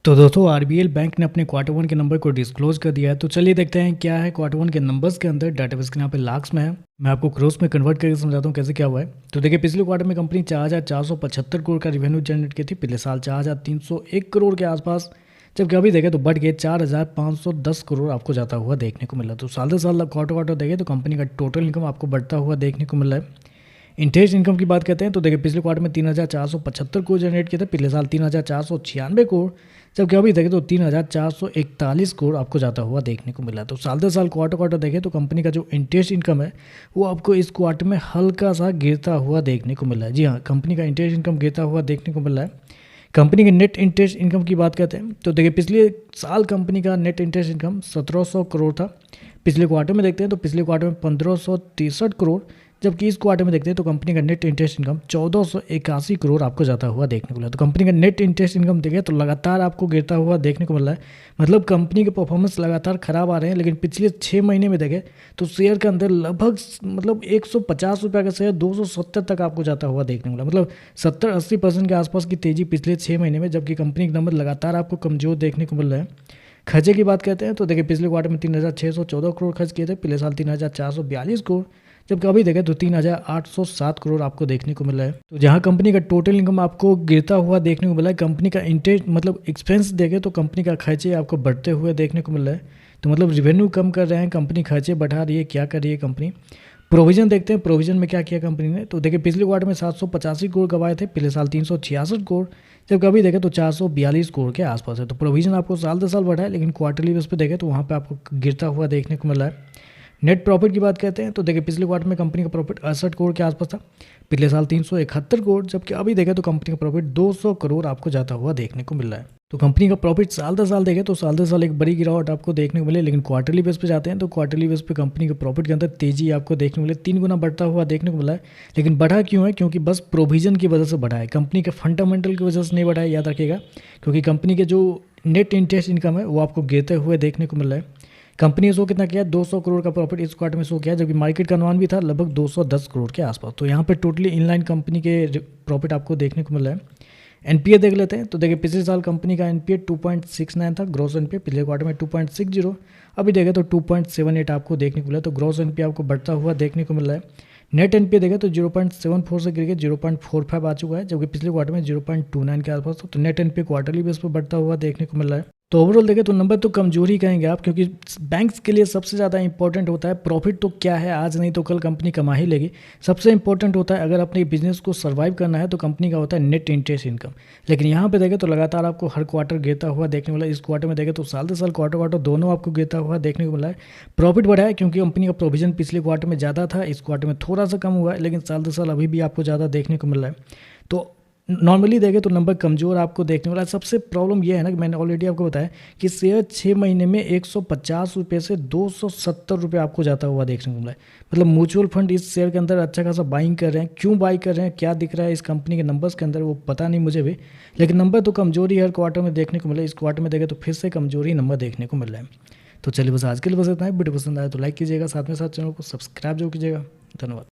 तो दोस्तों RBL bank ने अपने क्वार्टर वन के नंबर को डिस्क्लोज कर दिया है। तो चलिए देखते हैं क्या है क्वार्टर वन के नंबर्स के अंदर। डाटाबेस के यहाँ पे लाख्स में है, मैं आपको क्रोस में कन्वर्ट करके समझाता हूँ कैसे क्या हुआ है। तो देखिए पिछले क्वार्टर में कंपनी 4,475 करोड़ का रिवेन्यू जनरेट की थी, पिछले साल 4,301 करोड़ के आसपास, जबकि अभी देखें तो बढ़ के 4,510 करोड़ आपको जाता हुआ देखने को मिला। तो साल दर साल क्वार्टर क्वार्टर देखें तो कंपनी का टोटल इनकम आपको बढ़ता हुआ देखने को मिला है। इंटरेस्ट इनकम की बात करते हैं तो देखिए पिछले क्वार्टर में 3,475 करोड़ जनरेट किया था, पिछले साल 3,496 करोड़, जबकि अभी देखें तो 3,441 करोड़ आपको जाता हुआ देखने को मिला। तो साल दर साल क्वार्टर क्वार्टर देखें तो कंपनी का जो इंटरेस्ट इनकम है वो आपको इस क्वार्टर में हल्का सा गिरता हुआ देखने को मिला है। जी हाँ, कंपनी का इंटरेस्ट इनकम गिरता हुआ देखने को मिला है। कंपनी के नेट इंटरेस्ट इनकम की बात करते हैं तो देखिए पिछले साल कंपनी का नेट इंटरेस्ट इनकम 1,700 करोड़ था। पिछले क्वार्टर में देखते हैं तो पिछले क्वार्टर में 1,563 करोड़, जबकि इस क्वार्टर में देखते हैं तो कंपनी का नेट इंटरेस्ट इनकम 1,481 करोड़ आपको जाता हुआ देखने को मिला। तो कंपनी का नेट इंटरेस्ट इनकम देखें तो लगातार आपको गिरता हुआ देखने को मिल रहा है। मतलब कंपनी के परफॉर्मेंस लगातार खराब आ रहे हैं, लेकिन पिछले 6 महीने में देखें तो शेयर के अंदर लगभग मतलब 150 रुपये का शेयर 270 तक आपको जाता हुआ देखने को मिला। मतलब 70-80% के आसपास की तेज़ी पिछले 6 महीने में, जबकि कंपनी के नंबर लगातार आपको कमज़ोर देखने को मिल रहे हैं। खर्चे की बात करते हैं तो देखिए पिछले क्वार्टर में 3,614 करोड़ खर्च किए थे, पिछले साल 3,442 करोड़, जबकि अभी देखें तो 3,807 करोड़ आपको देखने को मिला है। तो जहां कंपनी का टोटल इनकम आपको गिरता हुआ देखने को मिला है, कंपनी का इंटरेस्ट मतलब एक्सपेंस देखें तो कंपनी का खर्चे आपको बढ़ते हुए देखने को मिल रहा है। तो मतलब रिवेन्यू कम कर रहे हैं कंपनी, खर्चे बढ़ा रही है, क्या कर रही है कंपनी। प्रोविजन देखते हैं, प्रोविजन में क्या किया कंपनी ने। तो देखिए पिछले क्वार्टर में 785 करोड़ गवाए थे, पिछले साल 366 करोड़, जबकि अभी देखें तो 442 करोड़ के आसपास है। तो प्रोविजन आपको साल दर साल बढ़ा है, लेकिन क्वार्टरली बेस पे देखें तो वहाँ पे आपको गिरता हुआ देखने को मिला है। नेट प्रॉफिट की बात करते हैं तो देखिए पिछले क्वार्टर में कंपनी का प्रॉफिट 68 करोड़ के आसपास था, पिछले साल 371 करोड़, जबकि अभी देखें तो कंपनी का प्रॉफिट 200 करोड़ आपको जाता हुआ देखने को मिल रहा है। तो कंपनी का प्रॉफिट साल दर साल देखें तो साल दर साल एक बड़ी गिरावट आपको देखने को मिले, लेकिन क्वार्टरली बेस पे जाते हैं तो क्वार्टरली बेस पे कंपनी के प्रॉफिट के अंदर तेजी आपको देखने को मिले, 3 गुना बढ़ता हुआ देखने को मिला है। लेकिन बढ़ा क्यों है? क्योंकि बस प्रोविजन की वजह से बढ़ा है, कंपनी के फंडामेंटल की वजह से नहीं बढ़ा है, याद रखिएगा। क्योंकि कंपनी के जो नेट इंटरेस्ट इनकम है वो आपको गिरते हुए देखने को मिल रहा है। कंपनी ने शो कितना किया? 200 करोड़ का प्रॉफिट इस क्वार्टर में शो किया, जबकि मार्केट का अनुमान भी था लगभग 210 करोड़ के आसपास। तो यहाँ पे टोटली इनलाइन कंपनी के प्रॉफिट आपको देखने को मिल रहा है। एनपीए देख लेते हैं तो देखिए पिछले साल कंपनी का एनपीए 2.69 था, ग्रॉस एनपीए पिछले क्वार्टर में 2.60, अभी देखें तो 2.78 आपको देखने को मिला। तो ग्रॉस एनपीए आपको बढ़ता हुआ देखने को मिल रहा है। नेट एनपीए देखें तो 0.74 से गिर के 0.45 आ चुका है, जबकि पिछले क्वार्टर में 0.29 के आसपास था। तो नेट एनपीए क्वार्टरली बेस पर बढ़ता हुआ देखने को मिल रहा है। तो ओवरऑल देखें तो नंबर तो कमजोर ही कहेंगे आप, क्योंकि बैंक्स के लिए सबसे ज़्यादा इंपॉर्टेंट होता है प्रॉफिट। तो क्या है, आज नहीं तो कल कंपनी कमा ही लेगी। सबसे इंपॉर्टेंट होता है अगर अपने बिजनेस को सर्वाइव करना है तो कंपनी का होता है नेट इंटरेस्ट इनकम। लेकिन यहाँ पे देखें तो लगातार आपको हर क्वार्टर गिरता हुआ देखने को मिला। इस क्वार्टर में देखें तो साल दर साल क्वार्टर क्वार्टर दोनों आपको गिरता हुआ देखने को मिला है। प्रॉफिट बढ़ा है क्योंकि कंपनी का प्रोविजन पिछले क्वार्टर में ज़्यादा था, इस क्वार्टर में थोड़ा सा कम हुआ है, लेकिन साल दर साल अभी भी आपको ज़्यादा देखने को मिल रहा है। तो नॉर्मली देखें तो नंबर कमज़ोर आपको देखने वाला है। सबसे प्रॉब्लम यह है ना कि मैंने ऑलरेडी आपको बताया कि शेयर 6 महीने में 150 रुपये से 270 रुपये आपको जाता हुआ देखने को मिला है। मतलब म्यूचुअल फंड इस शेयर के अंदर अच्छा खासा बाइंग कर रहे हैं। क्यों बाई कर रहे हैं, क्या दिख रहा है इस कंपनी के नंबर्स के अंदर वो पता नहीं मुझे भी, लेकिन नंबर तो कमजोरी हर क्वार्टर में देखने को मिला। इस क्वार्टर में देखें तो फिर से कमजोरी नंबर देखने को मिल रहा है। तो चलिए बस आज के लिए बस इतना है। वीडियो पसंद आया तो लाइक कीजिएगा, साथ में साथ चैनल को सब्सक्राइब जरूर कीजिएगा। धन्यवाद।